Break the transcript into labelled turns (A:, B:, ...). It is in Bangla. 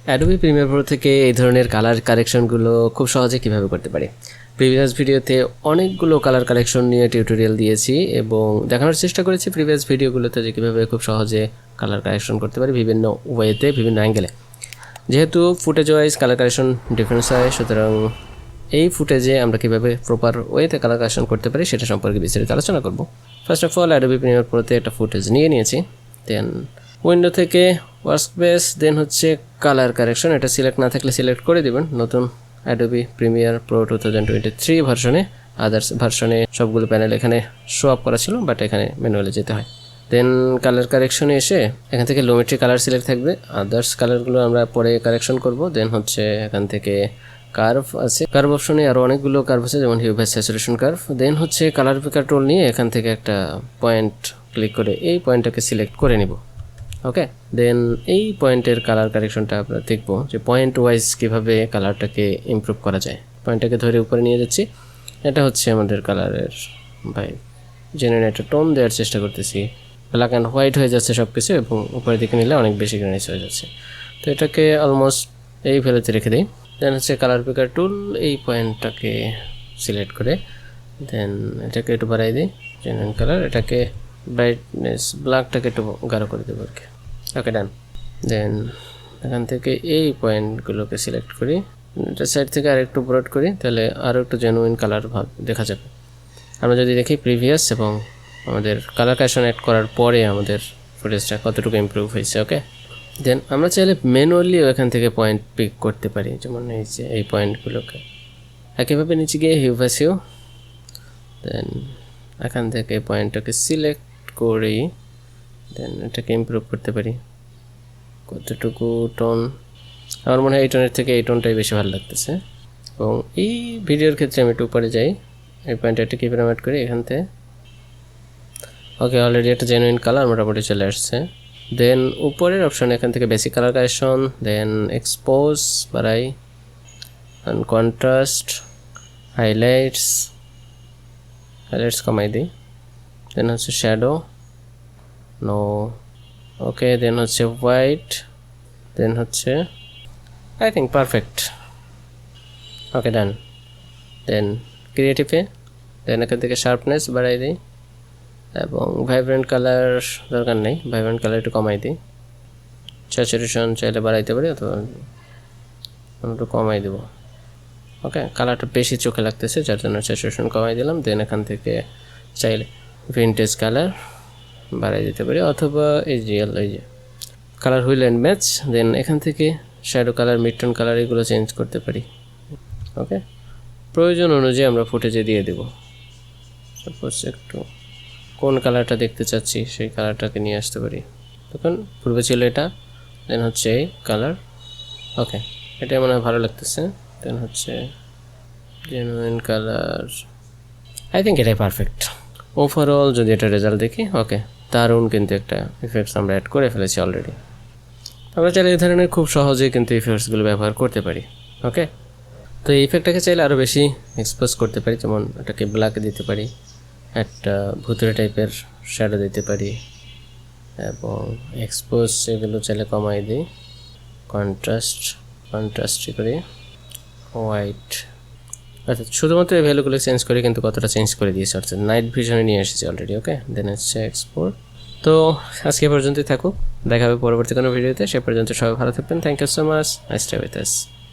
A: অ্যাডোবি প্রিমিয়ার প্রো থেকে এই ধরনের কালার কারেকশনগুলো খুব সহজে কিভাবে করতে পারি। প্রিভিয়াস ভিডিওতে অনেকগুলো কালার কালেকশন নিয়ে টিউটোরিয়াল দিয়েছি এবং দেখানোর চেষ্টা করেছি প্রিভিয়াস ভিডিওগুলোতে যে কীভাবে খুব সহজে কালার কারেকশন করতে পারি বিভিন্ন ওয়েতে, বিভিন্ন অ্যাঙ্গেলে। যেহেতু footage wise colour correction difference হয়, সুতরাং এই ফুটেজে আমরা কীভাবে প্রপার ওয়েতে কালার কারেকশন করতে পারি সেটা সম্পর্কে বিস্তারিত আলোচনা করব। First of all Adobe Premiere প্রোতে একটা ফুটেজ নিয়ে নিয়েছি, দেন উইন্ডো থেকে ওয়ার্কস্পেস, দেন হচ্ছে কালার কারেকশন। এটা সিলেক্ট না থাকলে সিলেক্ট করে দেবেন। নতুন অ্যাডোবি প্রিমিয়ার প্রো 2023 ভার্সনে, আদার্স ভার্সনে সবগুলো প্যানেল এখানে শো আপ করা ছিল, বাট এখানে ম্যানুয়ালে যেতে হয়। দেন কালার কারেকশনে এসে এখান থেকে লোমেট্রি কালার সিলেক্ট থাকবে, আদার্স কালারগুলো আমরা পরে কারেকশন করব। দেন হচ্ছে এখান থেকে কার্ভ আছে, কার্ভ অপশনে আরও অনেকগুলো কার্ভ আছে, যেমন হিউ বাই স্যাচুরেশন কার্ভ। দেন হচ্ছে কালার পিকার টুল নিয়ে এখান থেকে একটা পয়েন্ট ক্লিক করে এই পয়েন্টটাকে সিলেক্ট করে নিব। ওকে, দেন এই পয়েন্টের কালার কারেকশনটা আমরা দেখব যে পয়েন্ট ওয়াইজ কীভাবে কালারটাকে ইমপ্রুভ করা যায়। পয়েন্টটাকে ধরে উপরে নিয়ে যাচ্ছি, এটা হচ্ছে আমাদের কালারের বাই জেনুইন একটা টোন দেওয়ার চেষ্টা করতেছি। ব্ল্যাক অ্যান্ড হোয়াইট হয়ে যাচ্ছে সব কিছু এবং উপরের দিকে নিলে অনেক বেশি গ্রেনাইজ হয়ে যাচ্ছে। তো এটাকে অলমোস্ট এই ভ্যালুতে রেখে দিই। দেন হচ্ছে কালার পিকার টুল, এই পয়েন্টটাকে সিলেক্ট করে দেন এটাকে একটু বাড়াই দিই, জেনুইন কালার। এটাকে ব্রাইটনেস ব্ল্যাকটাকে একটু গাঢ় করে দেবো আর কি। ওকে, ডান। দেন এখান থেকে এই পয়েন্টগুলোকে সিলেক্ট করি, এটা সাইড থেকে আর একটু ব্রড করি, তাহলে আরও একটু জেনুইন কালার ভাব দেখা যাবে। আমরা যদি দেখি প্রিভিয়াস এবং আমাদের কালার কারেকশন অ্যাড করার পরে আমাদের ফুটেজটা কতটুকু ইমপ্রুভ হয়েছে। ওকে, দেন আমরা চাইলে ম্যানুয়ালিও এখান থেকে পয়েন্ট পিক করতে পারি, যেমন এই যে এই পয়েন্টগুলোকে একইভাবে নিচে গিয়ে হিউ বাই হিউ, দেন এখান থেকে পয়েন্টটাকে সিলেক্ট করি, দেন এটাকে ইমপ্রুভ করতে পারি। কতটুকু টোন, আমার মনে হয় এই টোনের থেকে এই টোনটাই বেশি ভালো লাগতেছে। এবং এই ভিডিওর ক্ষেত্রে আমি একটু উপরে যাই, এই পয়েন্টটা একটা কি ফ্রেম অ্যাড করি এখান থেকে। ওকে, অলরেডি একটা জেনুইন কালার মোটামুটি চলে আসছে। দেন উপরের অপশন এখান থেকে বেসিক কালার কারেকশন, দেন এক্সপোজ বাড়াই, অ্যান্ড কন্ট্রাস্ট, হাইলাইটস কমাই দিই। দেন হচ্ছে শ্যাডো, নো। ওকে, দেন হচ্ছে হোয়াইট, দেন হচ্ছে আই থিঙ্ক পারফেক্ট। ওকে, ডান। দেন ক্রিয়েটিভে দেন এখান থেকে শার্পনেস বাড়াই দিই এবং ভাইব্রেন্ট কালার দরকার নেই, ভাইব্রেন্ট কালার একটু কমাই দিই। স্যাচুরেশন চাইলে বাড়াইতে পারি অথবা একটু কমাই দেবো। ওকে, কালারটা বেশি চোখে লাগতেছে যার জন্য স্যাচুরেশন কমাই দিলাম। দেন এখান থেকে চাইলে ভিনটেজ কালার বাড়াই দিতে পারি অথবা এই রিয়েল এই যে কালার হুইল অ্যান্ড ম্যাচ। দেন এখান থেকে শ্যাডো কালার, মিডটোন কালার এগুলো চেঞ্জ করতে পারি। ওকে, প্রয়োজন অনুযায়ী আমরা ফুটেজে দিয়ে দেব। সাপোজ একটু কোন কালারটা দেখতে চাচ্ছি সেই কালারটাকে নিয়ে আসতে পারি। তখন পূর্বে ছিল এটা, দেন হচ্ছে এই কালার। ওকে, এটাই মনে হয় ভালো লাগতেছে। দেন হচ্ছে জেনুইন কালার, আই থিঙ্ক এটাই পারফেক্ট। ওভারঅল যদি এটা রেজাল্ট দেখি, ওকে, দারুণ কিন্তু একটা ইফেক্টস আমরা অ্যাড করে ফেলেছি অলরেডি। আমরা চাইলে এই ধরনের খুব সহজেই কিন্তু ইফেক্টসগুলো ব্যবহার করতে পারি। ওকে, তো এই ইফেক্টটাকে চাইলে আরও বেশি এক্সপোজ করতে পারি, যেমন এটাকে ব্ল্যাক দিতে পারি, একটা ভুতুরে টাইপের শ্যাডো দিতে পারি এবং এক্সপোজ এগুলো চাইলে কমাই দিই, কন্ট্রাস্ট করি, হোয়াইট। আচ্ছা, শুধুমাত্র এই ভ্যালুগুলো চেঞ্জ করি, কিন্তু কতটা চেঞ্জ করে দিয়েছি, অর্থাৎ নাইট ভিশনে নিয়ে এসেছি অলরেডি। ওকে, দেন হচ্ছে এক্সপোর্ট। তো আজকে পর্যন্তই থাকুক, দেখা হবে পরবর্তী কোনো ভিডিওতে। সে পর্যন্ত সবাই ভালো থাকবেন। Thank you so much, nice to with us.